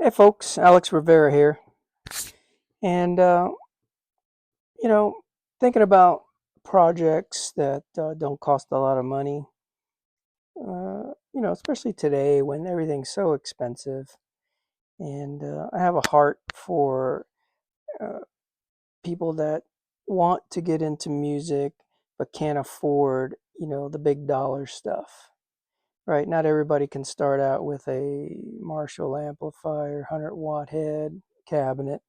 Hey folks, Alex Rivera here. And, you know, thinking about projects that don't cost a lot of money, especially today when everything's so expensive. And I have a heart for uh, people that want to get into music but can't afford, the big dollar stuff, right? Not everybody can start out with a Marshall amplifier, 100-watt head cabinet.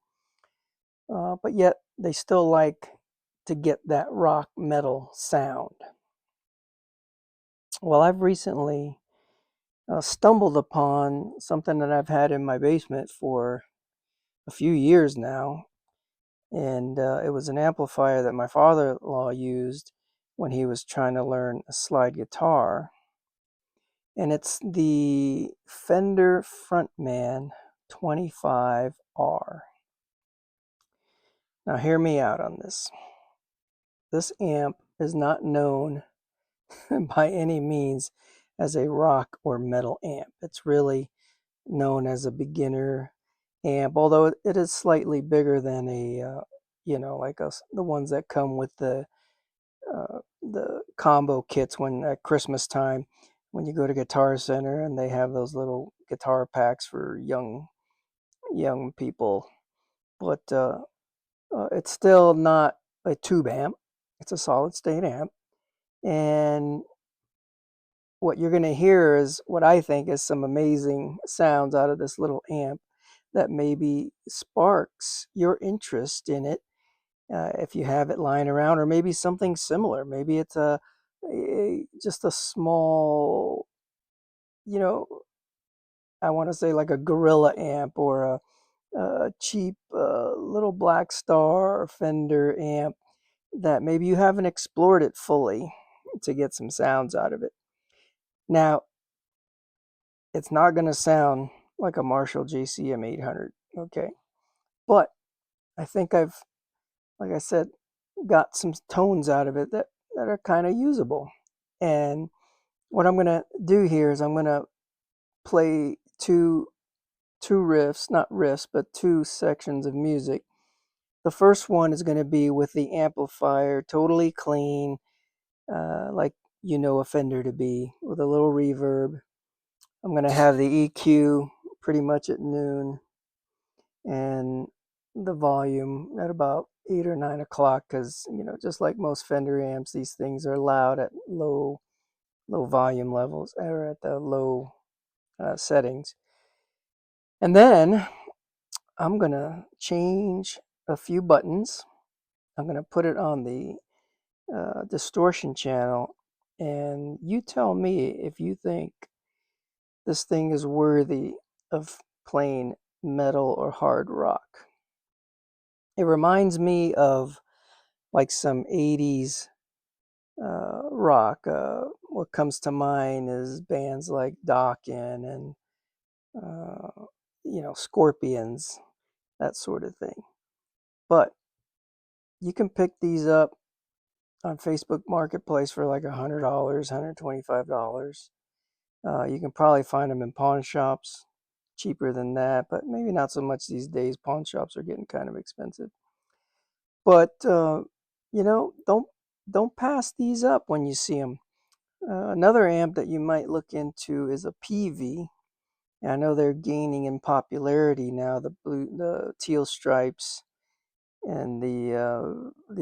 But yet they still like to get that rock metal sound. Well, I've recently stumbled upon something that I've had in my basement for a few years now, and it was an amplifier that my father-in-law used when he was trying to learn a slide guitar, and it's the Fender Frontman 25R. Now, hear me out on this. This amp is not known by any means as a rock or metal amp. It's really known as a beginner amp, although it is slightly bigger than the ones that come with the combo kits when at Christmas time, when you go to Guitar Center and they have those little guitar packs for young people. But it's still not a tube amp. It's a solid state amp, and what you're going to hear is what I think is some amazing sounds out of this little amp that maybe sparks your interest in it, if you have it lying around, or maybe something similar. Maybe it's just a small, you know, I want to say like a Gorilla amp or a cheap little Black Star or Fender amp that maybe you haven't explored it fully to get some sounds out of it. Now, it's not going to sound like a Marshall JCM 800, okay? But I think I've, like I said, got some tones out of it that are kind of usable. And what I'm going to do here is I'm going to play two riffs, not riffs, but two sections of music. The first one is going to be with the amplifier totally clean, like you know a Fender to be, with a little reverb. I'm going to have the EQ pretty much at noon, and the volume at about 8 or 9 o'clock, because just like most Fender amps, these things are loud at low volume levels, or at the low settings. And then I'm gonna change a few buttons. I'm gonna put it on the distortion channel, and you tell me if you think this thing is worthy of playing metal or hard rock. It reminds me of like some 80s rock. What comes to mind is bands like Dokken and, uh, Scorpions, that sort of thing. But you can pick these up on Facebook Marketplace for like $100, $125. You can probably find them in pawn shops cheaper than that, but maybe not so much these days. Pawn shops are getting kind of expensive. But don't pass these up when you see them. Another amp that you might look into is a PV. I know they're gaining in popularity now. The teal stripes, and the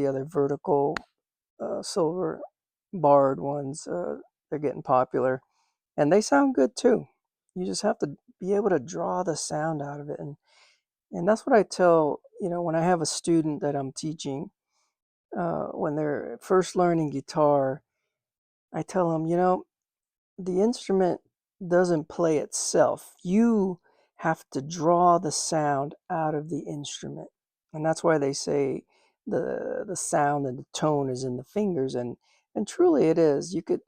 other vertical silver barred ones. They're getting popular, and they sound good too. You just have to be able to draw the sound out of it, and that's what I tell when I have a student that I'm teaching, when they're first learning guitar. I tell them, the instrument doesn't play itself. You have to draw the sound out of the instrument. And that's why they say the sound and the tone is in the fingers, and truly it is. You could,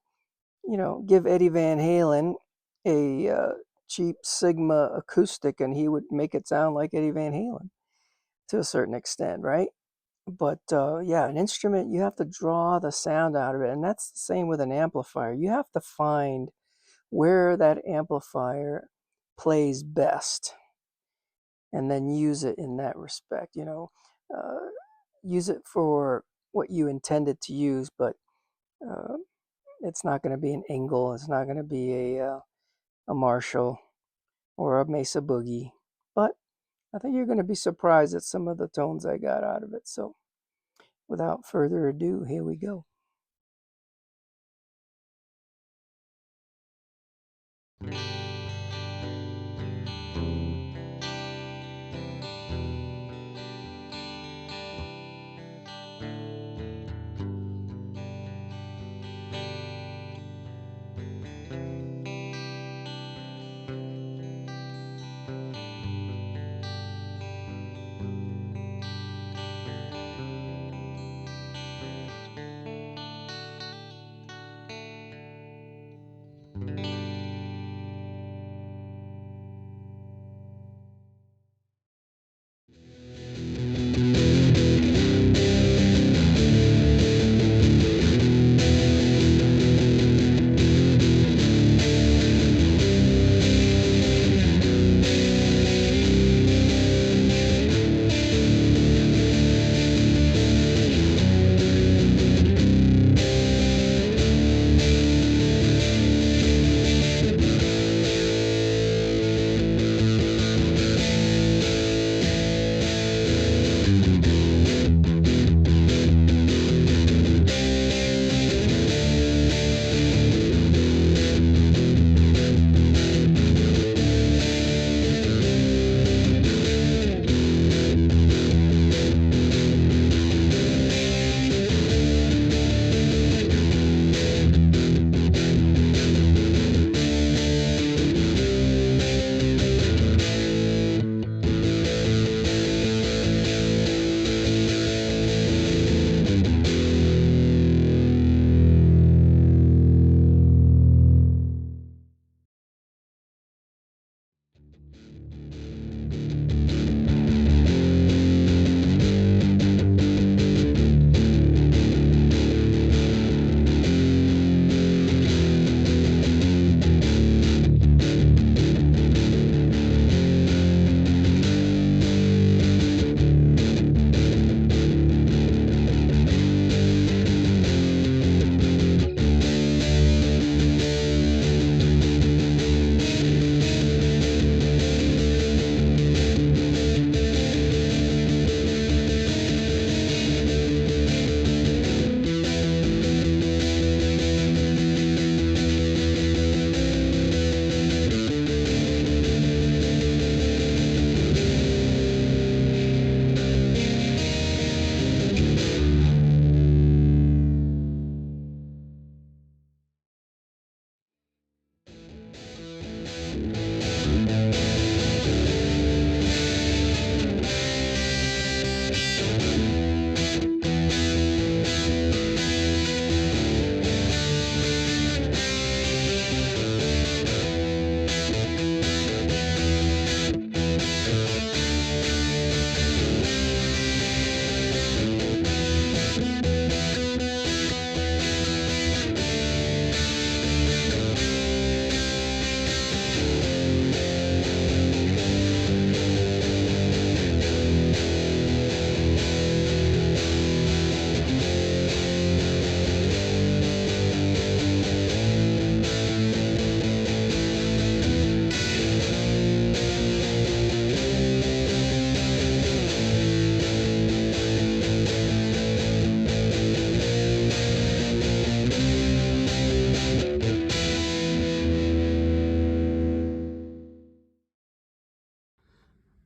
give Eddie Van Halen a cheap Sigma acoustic and he would make it sound like Eddie Van Halen to a certain extent, right? But yeah, an instrument, you have to draw the sound out of it. And that's the same with an amplifier. You have to find where that amplifier plays best. and then use it in that respect. Use it for what you intended to use, but uh, it's not going to be an Engel, it's not going to be a Marshall or a Mesa Boogie, but I think you're going to be surprised at some of the tones I got out of it. So without further ado, here we go.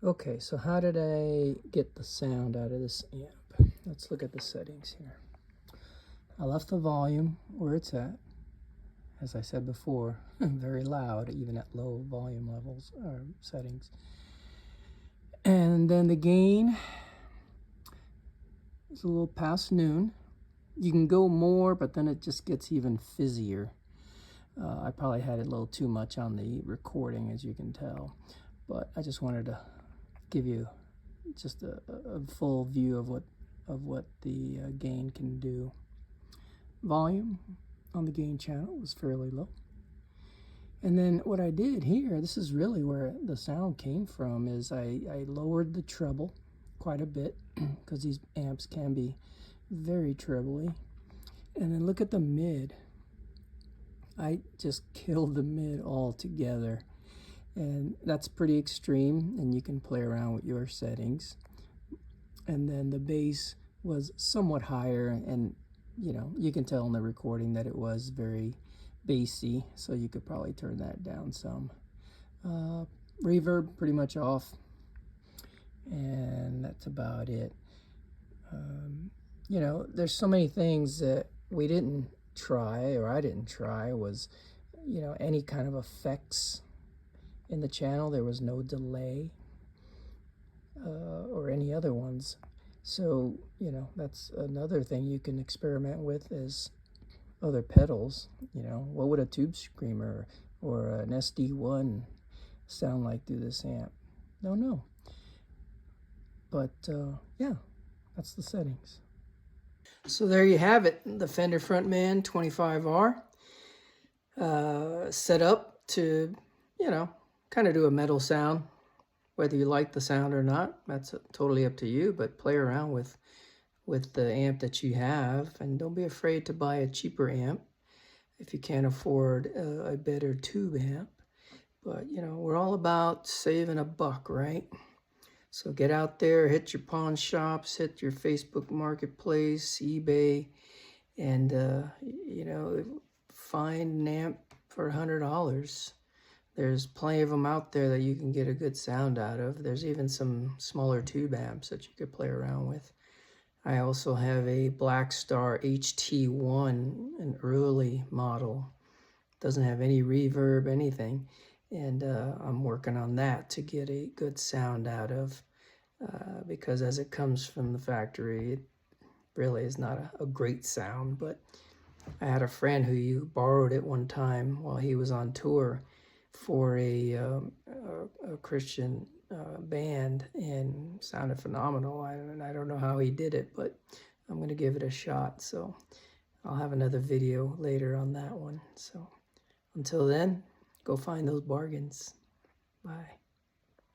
Okay, so how did I get the sound out of this amp? Let's look at the settings here. I left the volume where it's at. As I said before, very loud, even at low volume levels or settings. And then the gain is a little past noon. You can go more, but then it just gets even fizzier. I probably had it a little too much on the recording, as you can tell. But I just wanted to give you just a full view of what the gain can do. Volume on the gain channel was fairly low. And then what I did here, this is really where the sound came from, is I lowered the treble quite a bit because these amps can be very trebly. And then look at the mid. I just killed the mid altogether. And that's pretty extreme, and you can play around with your settings. And then the bass was somewhat higher, and you can tell in the recording that it was very bassy, so you could probably turn that down some. Reverb pretty much off, and that's about it. There's so many things that we didn't try, or I didn't try, was any kind of effects in the channel. There was no delay or any other ones. So, that's another thing you can experiment with, is other pedals. What would a tube screamer or an SD1 sound like through this amp? Don't know. But yeah, that's the settings. So there you have it, the Fender Frontman 25R. Set up to, kind of do a metal sound. Whether you like the sound or not, that's totally up to you, but play around with the amp that you have, and don't be afraid to buy a cheaper amp if you can't afford a better tube amp. But, we're all about saving a buck, right? So get out there, hit your pawn shops, hit your Facebook Marketplace, eBay, and, find an amp for $100. There's plenty of them out there that you can get a good sound out of. There's even some smaller tube amps that you could play around with. I also have a Blackstar HT1, an early model. Doesn't have any reverb, anything. And I'm working on that to get a good sound out of, because as it comes from the factory, it really is not a great sound. But I had a friend who borrowed it one time while he was on tour for a Christian band, and sounded phenomenal. I don't know how he did it, but I'm going to give it a shot. So I'll have another video later on that one. So until then, go find those bargains. Bye.